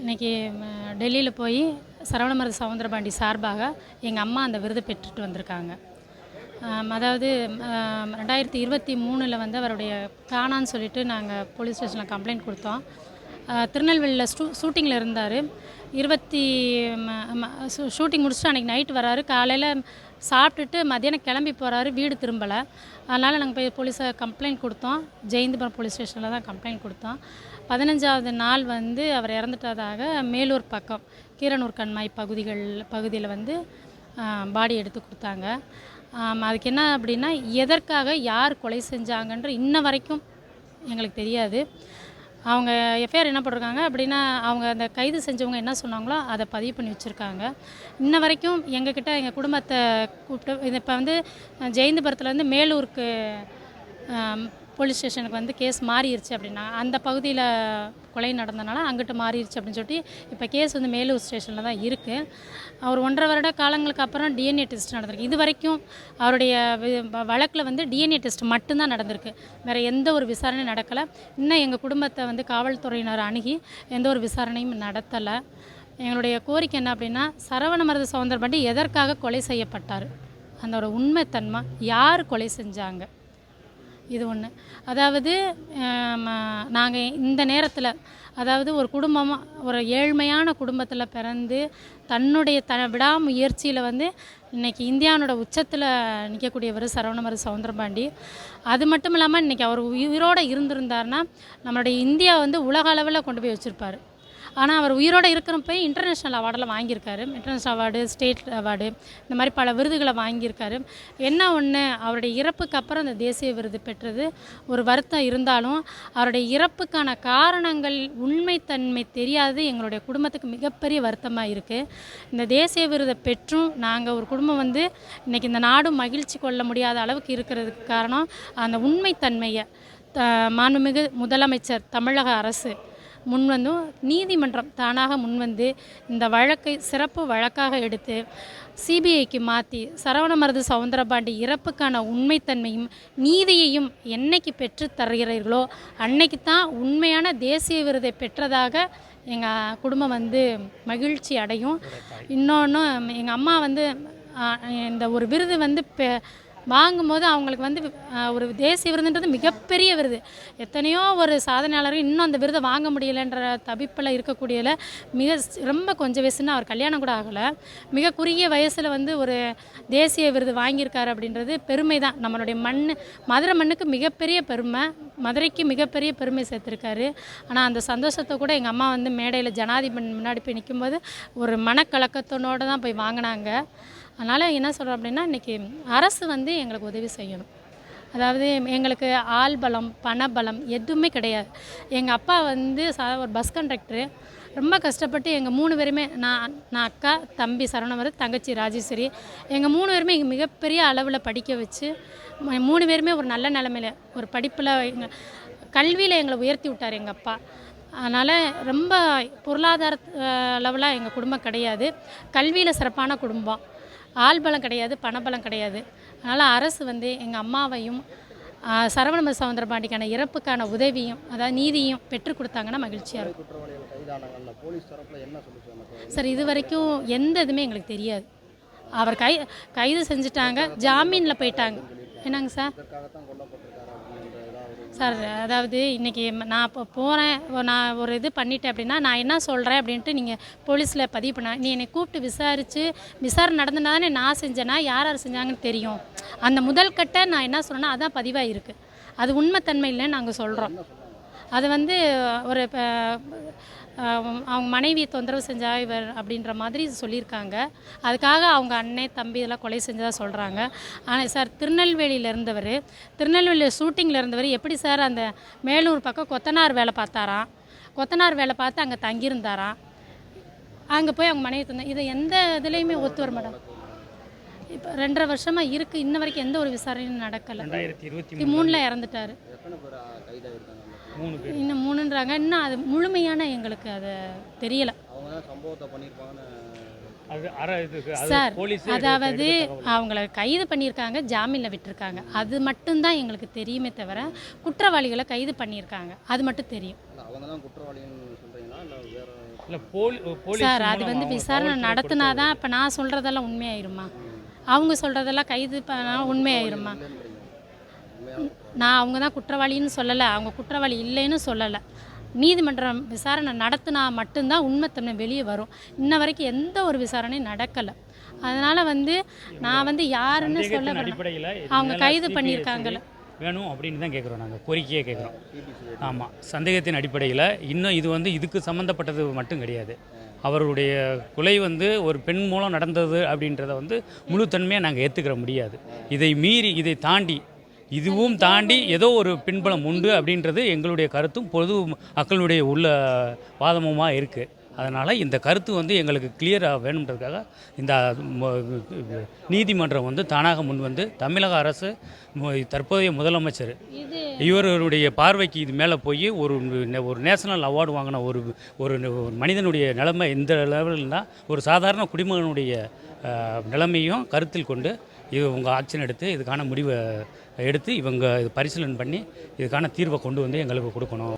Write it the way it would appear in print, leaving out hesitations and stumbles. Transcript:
இன்றைக்கி டெல்லியில் போய் சரவணமருது சவுந்தரபாண்டி சார்பாக எங்கள் அம்மா அந்த விருது பெற்றுட்டு வந்திருக்காங்க. அதாவது 2023 வந்து அவருடைய காணான்னு சொல்லிட்டு நாங்கள் போலீஸ் ஸ்டேஷனில் கம்ப்ளைண்ட் கொடுத்தோம். திருநெல்வேலியில் ஷூட்டிங்கில் இருந்தார். ஷூட்டிங் முடிச்சுட்டு அன்றைக்கி நைட்டு வராரு. காலையில் சாப்பிட்டுட்டு மதியானம் கிளம்பி போகிறாரு, வீடு திரும்பலை. அதனால் நாங்கள் போய் போலீஸை கம்ப்ளைண்ட் கொடுத்தோம். ஜெயந்திபுரம் போலீஸ் ஸ்டேஷனில் தான் கம்ப்ளைண்ட் கொடுத்தோம். 15வது நாள் வந்து அவர் இறந்துட்டதாக மேலூர் பக்கம் கீரனூர் கண்மாய் பகுதியில் வந்து பாடி எடுத்து கொடுத்தாங்க. அதுக்கு என்ன அப்படின்னா, எதற்காக யார் கொலை செஞ்சாங்கன்ற இன்ன வரைக்கும் எங்களுக்கு தெரியாது. அவங்க எஃப்ஐஆர் என்ன போட்டிருக்காங்க அப்படின்னா, அவங்க அந்த கைது செஞ்சவங்க என்ன சொன்னாங்களோ அதை பதிவு பண்ணி வச்சுருக்காங்க. இன்ன வரைக்கும் எங்ககிட்ட எங்கள் குடும்பத்தை கூப்பிட்டு இது இப்போ வந்து ஜெயந்திபுரத்துலேருந்து மேலூருக்கு போலீஸ் ஸ்டேஷனுக்கு வந்து கேஸ் மாறிடுச்சு அப்படின்னா, அந்த பகுதியில் கொலை நடந்தனால அங்கிட்டு மாறிடுச்சு அப்படின்னு சொல்லிட்டு இப்போ கேஸ் வந்து மேலூர் ஸ்டேஷனில் தான் இருக்குது. அவர் 1.5 வருட காலங்களுக்கு அப்புறம் டிஎன்ஏ டெஸ்ட் நடந்திருக்கு. இது வரைக்கும் அவருடைய வழக்கில் வந்து டிஎன்ஏ டெஸ்ட் மட்டும்தான் நடந்திருக்கு. வேறு எந்த ஒரு விசாரணையும் நடக்கலை. இன்னும் எங்கள் குடும்பத்தை வந்து காவல்துறையினர் அணுகி எந்த ஒரு விசாரணையும் நடத்தலை. எங்களுடைய கோரிக்கை என்ன அப்படின்னா, சரவணமருது சவுந்தரபாண்டி எதற்காக கொலை செய்யப்பட்டார், அதோட உண்மைத்தன்மை, யார் கொலை செஞ்சாங்க, இது ஒன்று. அதாவது நாங்கள் இந்த நேரத்தில், அதாவது ஒரு குடும்பமாக, ஒரு ஏழ்மையான குடும்பத்தில் பிறந்து தன்னுடைய விடாமுயற்சியில் வந்து இன்றைக்கி இந்தியாவோட உச்சத்தில் நிற்கக்கூடியவர் சரவணமருது சவுந்தரபாண்டி. அது மட்டும் இல்லாமல் இன்றைக்கி அவர் உயிரோடு இருந்திருந்தார்னா நம்மளுடைய இந்தியா வந்து உலக அளவில் கொண்டு போய் வச்சுருப்பார். ஆனால் அவர் உயிரோடு இருக்கிறப்ப இன்டர்நேஷ்னல் அவார்டெல்லாம் வாங்கியிருக்காரு. இன்டர்நேஷ்னல் அவார்டு, ஸ்டேட் அவார்டு, இந்த மாதிரி பல விருதுகளை வாங்கியிருக்காரு. என்ன ஒன்று, அவருடைய இறப்புக்கு அப்புறம் இந்த தேசிய விருது பெற்றது ஒரு வருத்தம் இருந்தாலும், அவருடைய இறப்புக்கான காரணங்கள், உண்மைத்தன்மை தெரியாது எங்களுடைய குடும்பத்துக்கு மிகப்பெரிய வருத்தமாக இருக்குது. இந்த தேசிய விருதை பெற்றும் நாங்கள் ஒரு குடும்பம் வந்து இன்றைக்கி இந்த நாடும் மகிழ்ச்சி கொள்ள முடியாத அளவுக்கு இருக்கிறதுக்கு காரணம் அந்த உண்மைத்தன்மையை மாண்புமிகு முதலமைச்சர், தமிழக அரசு முன்வந்தும் நீதிமன்றம் தானாக முன்வந்து இந்த வழக்கை சிறப்பு வழக்காக எடுத்து சிபிஐக்கு மாற்றி சரவணமருது சவுந்தரபாண்டி இறப்புக்கான உண்மைத்தன்மையும் நீதியையும் என்னைக்கு பெற்று தருகிறீர்களோ அன்னைக்கு தான் உண்மையான தேசிய விருதை பெற்றதாக எங்கள் குடும்பம் வந்து மகிழ்ச்சி அடையும். இன்னொன்று, எங்கள் அம்மா வந்து இந்த ஒரு விருது வந்து வாங்கும்போது அவங்களுக்கு வந்து ஒரு தேசிய விருதுன்றது மிகப்பெரிய விருது. எத்தனையோ ஒரு சாதனையாளர்கள் இன்னும் அந்த விருதை வாங்க முடியலைன்ற தவிப்பில் இருக்கக்கூடியதில் ரொம்ப கொஞ்சம் வயசுன்னு அவர் கல்யாணம் கூட ஆகலை. மிக குறுகிய வயசில் வந்து ஒரு தேசிய விருது வாங்கியிருக்காரு அப்படின்றது பெருமை தான். நம்மளுடைய மதுரை மண்ணுக்கு மிகப்பெரிய பெருமை, மதுரைக்கு மிகப்பெரிய பெருமை சேர்த்துருக்காரு. ஆனால் அந்த சந்தோஷத்தை கூட எங்கள் அம்மா வந்து மேடையில் ஜனாதிபதி முன்னாடி போய் நிற்கும்போது ஒரு மனக்கலக்கத்தோடு தான் போய் வாங்கினாங்க. அதனால் என்ன சொல்கிறோம் அப்படின்னா, இன்றைக்கி அரசு வந்து எங்களுக்கு உதவி செய்யணும். அதாவது எங்களுக்கு ஆள் பலம், பணபலம் எதுவுமே கிடையாது. எங்கள் அப்பா வந்து ஒரு பஸ் கண்டக்டரு. ரொம்ப கஷ்டப்பட்டு எங்கள் 3 பேருமே, நான் அக்கா, தம்பி சரவணமருது, தங்கச்சி ராஜேஸ்வரி, எங்கள் 3 பேருமே மிகப்பெரிய அளவில் படிக்க வச்சு 3 பேருமே ஒரு நல்ல நிலமையில ஒரு படிப்பில் கல்வியில் எங்களை உயர்த்தி விட்டார் எங்கள் அப்பா. அதனால் ரொம்ப பொருளாதார அளவில் எங்கள் குடும்பம் கிடையாது. கல்வியில் சிறப்பான குடும்பம். ஆள்பலம் கிடையாது, பணபலம் கிடையாது. அதனால் அரசு வந்து எங்கள் அம்மாவையும் சரவணமருது சவுந்தரபாண்டிக்கான இறப்புக்கான உதவியும், அதாவது நீதியும் பெற்றுக் கொடுத்தாங்கன்னா மகிழ்ச்சியாக இருக்கும். சார், இது வரைக்கும் எந்த இதுவுமே எங்களுக்கு தெரியாது. அவர் கைது செஞ்சுட்டாங்க, ஜாமீனில் போயிட்டாங்க. என்னங்க சார்? சார், அதாவது இன்றைக்கி நான் இப்போ போகிறேன், நான் ஒரு இது பண்ணிட்டேன் அப்படின்னா நான் என்ன சொல்கிறேன் அப்படின்ட்டு நீங்கள் போலீஸில் பதிவு பண்ண, நீ என்னை கூப்பிட்டு விசாரணை நடந்தனா தானே நான் செஞ்சேன்னா யார் செஞ்சாங்கன்னு தெரியும். அந்த முதல் கட்ட நான் என்ன சொன்னேன்னா அதான் பதிவாக இருக்குது. அது உண்மைத்தன்மை இல்லைன்னு நாங்கள் சொல்கிறோம். அது வந்து ஒரு அவங்க மனைவியை தொந்தரவு செஞ்சா இவர் அப்படின்ற மாதிரி சொல்லியிருக்காங்க. அதுக்காக அவங்க அண்ணன், தம்பி இதெல்லாம் கொலை செஞ்சதாக சொல்கிறாங்க. ஆனால் சார், திருநெல்வேலியில் இருந்தவர், திருநெல்வேலியில் ஷூட்டிங்கில் இருந்தவர் எப்படி சார் அந்த மேலூர் பக்கம் கொத்தனார் வேலை பார்த்தாராம், கொத்தனார் வேலை பார்த்து அங்கே தங்கியிருந்தாராம், அங்கே போய் அவங்க மனைவி இதை எந்த இதுலேயுமே ஒத்து வர மேடம். இப்போ 2.5 வருஷமாக இருக்குது, இன்ன வரைக்கும் எந்த ஒரு விசாரணையும் நடக்கலை. 2023 இறந்துட்டார். இன்னும் 3ன்றாங்க. இன்னும் அது முழுமையான எங்களுக்கு அது தெரியலை சார். அதாவது அவங்கள கைது பண்ணியிருக்காங்க, ஜாமீனில் விட்டுருக்காங்க. அது மட்டும்தான் எங்களுக்கு தெரியுமே தவிர குற்றவாளிகளை கைது பண்ணியிருக்காங்க அது மட்டும் தெரியும். இல்லை போலீஸ் சார் அது மூலம் வந்து அவங்க விசாரணை காவல்துறை நடத்தினா கொடுத்த தான் இப்போ நான் சொல்கிறதெல்லாம் உண்மையாயிருமா, அவங்க சொல்கிறதெல்லாம் கைது பண்ணா உண்மையாயிருமா? நான் அவங்க தான் குற்றவாளின்னு சொல்லலை, அவங்க குற்றவாளி இல்லைன்னு சொல்லலை. நீதிமன்றம் விசாரணை நடத்தினா மட்டும்தான் உண்மைத்தன்மை வெளியே வரும். இன்ன வரைக்கும் எந்த ஒரு விசாரணையும் நடக்கலை. அதனால் வந்து நான் வந்து யாருன்னு சொல்ல சந்தேகத்தின் வேணாம். அடிப்படையில் அவங்க கைது பண்ணியிருக்காங்கல்ல. வேணும் அப்படின்னு தான் கேட்குறோம், நாங்கள் கோரிக்கையே கேட்குறோம். ஆமாம், சந்தேகத்தின் அடிப்படையில் இன்னும் இது வந்து இதுக்கு சம்மந்தப்பட்டது மட்டும் கிடையாது. அவருடைய கொலை வந்து ஒரு பெண் மூலம் நடந்தது அப்படின்றத வந்து முழுத்தன்மையாக நாங்கள் ஏற்றுக்கிற முடியாது. இதை மீறி இதை தாண்டி இதுவும் தாண்டி ஏதோ ஒரு பின்புலம் உண்டு அப்படின்றது எங்களுடைய கருத்தும் பொது மக்களுடைய உள்ள வாதமுமாக இருக்குது. அதனால் இந்த கருத்து வந்து எங்களுக்கு கிளியராக வேணுன்றதுக்காக இந்த நீதிமன்றம் வந்து தானாக முன் வந்து தமிழக அரசு தற்போதைய முதலமைச்சர் இவருடைய பார்வைக்கு இது மேலே போய் ஒரு நேஷனல் அவார்டு வாங்கின ஒரு ஒரு மனிதனுடைய நிலைமை இந்த லெவலில் தான் ஒரு சாதாரண குடிமகனுடைய நிலைமையும் கருத்தில் கொண்டு இவங்க ஆக்ஷன் எடுத்து இதுக்கான முடிவை எடுத்து இவங்க இது பரிசீலனை பண்ணி இதுக்கான தீர்வை கொண்டு வந்து எங்களுக்கு கொடுக்கணும்.